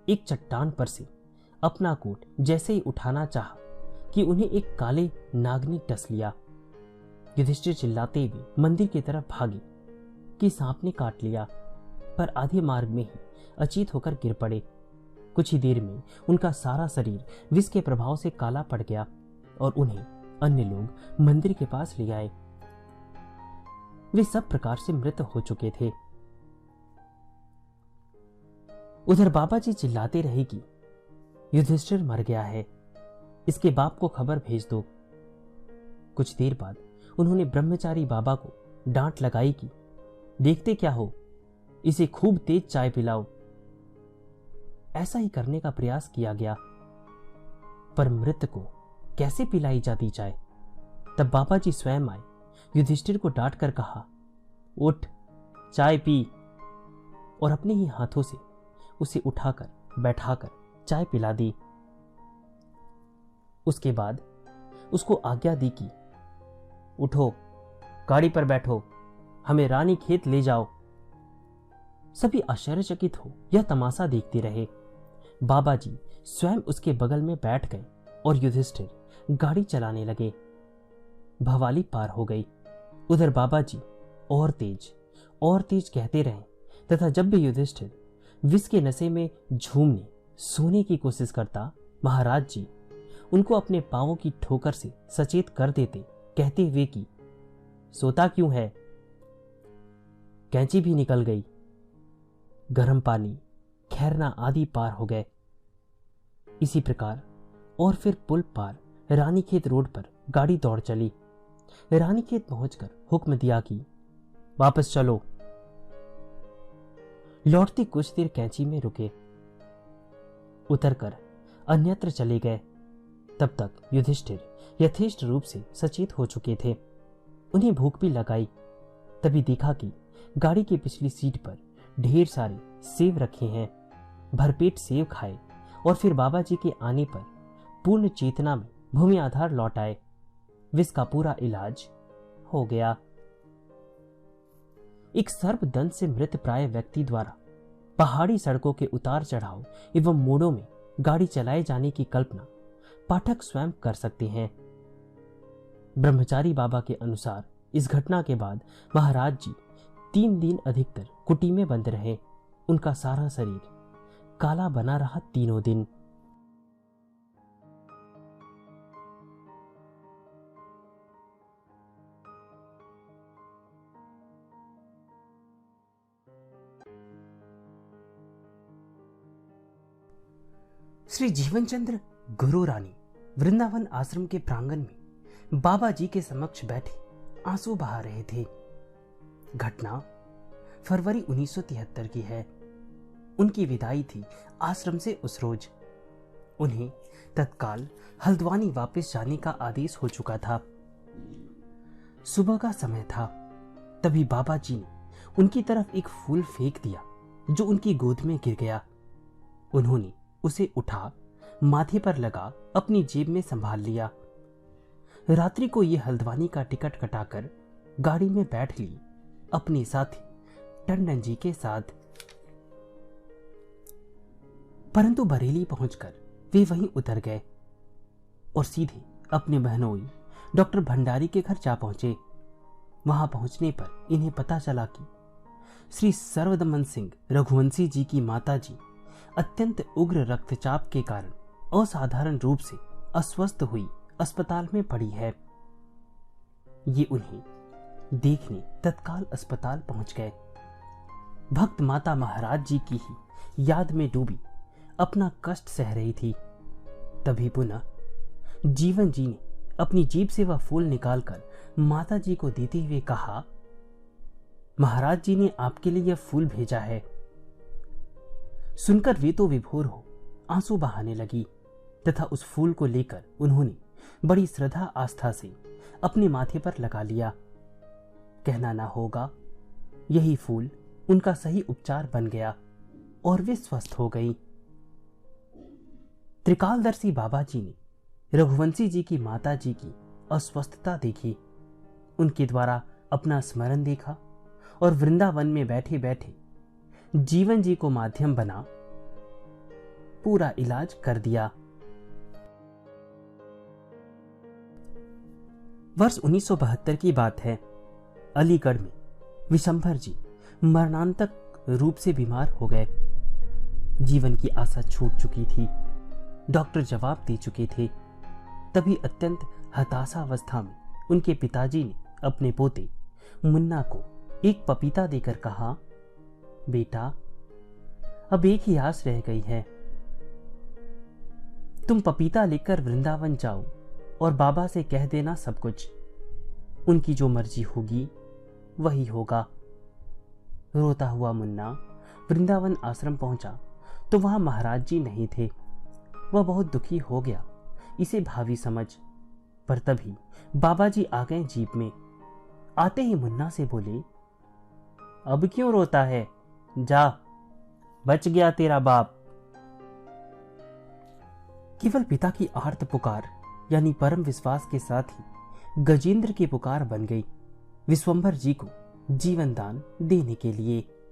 एक चट्टान पर से अपना कोट जैसे ही उठाना चाहा कि उन्हें एक काले नाग ने टस लिया। युधिष्ठिर चिल्लाते हुए मंदिर की तरफ भागे कि सांप ने काट लिया, पर आधे मार्ग में ही अचेत होकर गिर पड़े। कुछ ही देर में उनका सारा शरीर विष के प्रभाव से काला पड़ गया और उन्हें अन्य लोग मंदिर के पास ले आए। वे सब प्रकार से मृत हो चुके थे। उधर बाबा जी चिल्लाते रहे कि युधिष्ठिर मर गया है, इसके बाप को खबर भेज दो। कुछ देर बाद उन्होंने ब्रह्मचारी बाबा को डांट लगाई कि देखते क्या हो, इसे खूब तेज चाय पिलाओ। ऐसा ही करने का प्रयास किया गया, पर मृत को कैसे पिलाई जाती चाय। तब बाबा जी स्वयं आए, युधिष्ठिर को डांट कर कहा, उठ चाय पी, और अपने ही हाथों से उसे उठाकर बैठाकर चाय पिला दी। उसके बाद उसको आज्ञा दी कि उठो, गाड़ी पर बैठो, हमें रानी खेत ले जाओ। सभी आश्चर्यचकित हो यह तमाशा देखते रहे। बाबा जी स्वयं उसके बगल में बैठ गए और युधिष्ठिर गाड़ी चलाने लगे। भवाली पार हो गई। उधर बाबा जी और तेज कहते रहे तथा जब भी युधिष्ठिर विष के नशे में झूमने सोने की कोशिश करता, महाराज जी उनको अपने पांवों की ठोकर से सचेत कर देते, कहते हुए कि सोता क्यों है, कैंची भी निकल गई। गर्म पानी, खैरना आदि पार हो गए। इसी प्रकार और फिर पुल पार रानीखेत रोड पर गाड़ी दौड़ चली। रानीखेत पहुंचकर हुक्म दिया कि वापस चलो। लौटते कुछ देर कैंची में रुके, उतरकर अन्यत्र चले गए। तब तक युधिष्ठिर यथेष्ट रूप से सचेत हो चुके थे। उन्हें भूख भी लगाई। तभी देखा कि गाड़ी की पिछली सीट पर ढेर सारे सेब रखे हैं। भरपेट सेब खाए और फिर बाबा जी के आने पर पूर्ण चेतना में भूमि आधार लौट आए। विष का पूरा इलाज हो गया। एक सर्पदंश से मृत प्राय व्यक्ति द्वारा पहाड़ी सड़कों के उतार चढ़ाव एवं मोड़ों में गाड़ी चलाए जाने की कल्पना पाठक स्वयं कर सकते हैं। ब्रह्मचारी बाबा के अनुसार इस घटना के बाद महाराज जी 3 दिन अधिकतर कुटी में बंद रहे। उनका सारा शरीर काला बना रहा तीनों दिन। श्री जीवनचंद्र गुरु रानी वृंदावन आश्रम के प्रांगण में बाबा जी के समक्ष बैठे आंसू बहा रहे थे। घटना फरवरी 1973 की है। उनकी विदाई थी आश्रम से उस रोज। उन्हें तत्काल हल्द्वानी वापस जाने का आदेश हो चुका था। सुबह का समय था। तभी बाबा जी ने उनकी तरफ एक फूल फेंक दिया जो उनकी गोद में गिर गया। उन्होंने उसे उठा, माथे पर लगा, अपनी जेब में संभाल लिया। रात्रि को ये हल्द्वानी का टिकट कटाकर गाड़ी में बैठ ली अपने साथी टंडन जी के साथ। परंतु बरेली पहुंचकर वे वहीं उतर गए और सीधे अपने बहनोई डॉक्टर भंडारी के घर जा पहुंचे। वहां पहुंचने पर इन्हें पता चला कि श्री सर्वदमन सिंह रघुवंशी जी की माता जी अत्यंत उग्र रक्तचाप के कारण असाधारण रूप से अस्वस्थ हुई अस्पताल में पड़ी है। ये उन्हें देखने तत्काल अस्पताल पहुंच गए। भक्त माता महाराज जी की ही याद में डूबी अपना कष्ट सह रही थी। तभी पुनः जीवन जी ने अपनी जेब से वह फूल निकालकर माता जी को देते हुए कहा, महाराज जी ने आपके लिए यह फूल भेजा है। सुनकर वे तो विभोर हो आंसू बहाने लगी तथा उस फूल को लेकर उन्होंने बड़ी श्रद्धा आस्था से अपने माथे पर लगा लिया। कहना ना होगा, यही फूल उनका सही उपचार बन गया और वे स्वस्थ हो गई। त्रिकालदर्शी बाबा जी ने रघुवंशी जी की माता जी की अस्वस्थता देखी, उनके द्वारा अपना स्मरण देखा और वृंदावन में बैठे बैठे जीवन जी को माध्यम बना पूरा इलाज कर दिया। वर्ष 1972 की बात है। अलीगढ़ में विशंभर जी मरणांतक रूप से बीमार हो गए। जीवन की आशा छूट चुकी थी। डॉक्टर जवाब दे चुके थे। तभी अत्यंत हताशावस्था में उनके पिताजी ने अपने पोते मुन्ना को एक पपीता देकर कहा, बेटा, अब एक ही आस रह गई है। तुम पपीता लेकर वृंदावन जाओ और बाबा से कह देना सब कुछ। उनकी जो मर्जी होगी वही होगा। रोता हुआ मुन्ना वृंदावन आश्रम पहुंचा तो वहां महाराज जी नहीं थे। वह बहुत दुखी हो गया इसे भावी समझ। पर तभी बाबा जी आ गए जीप में। आते ही मुन्ना से बोले, अब क्यों रोता है, जा, बच गया तेरा बाप। केवल पिता की आर्त पुकार यानी परम विश्वास के साथ ही गजेंद्र की पुकार बन गई विश्वंभर जी को जीवन दान देने के लिए।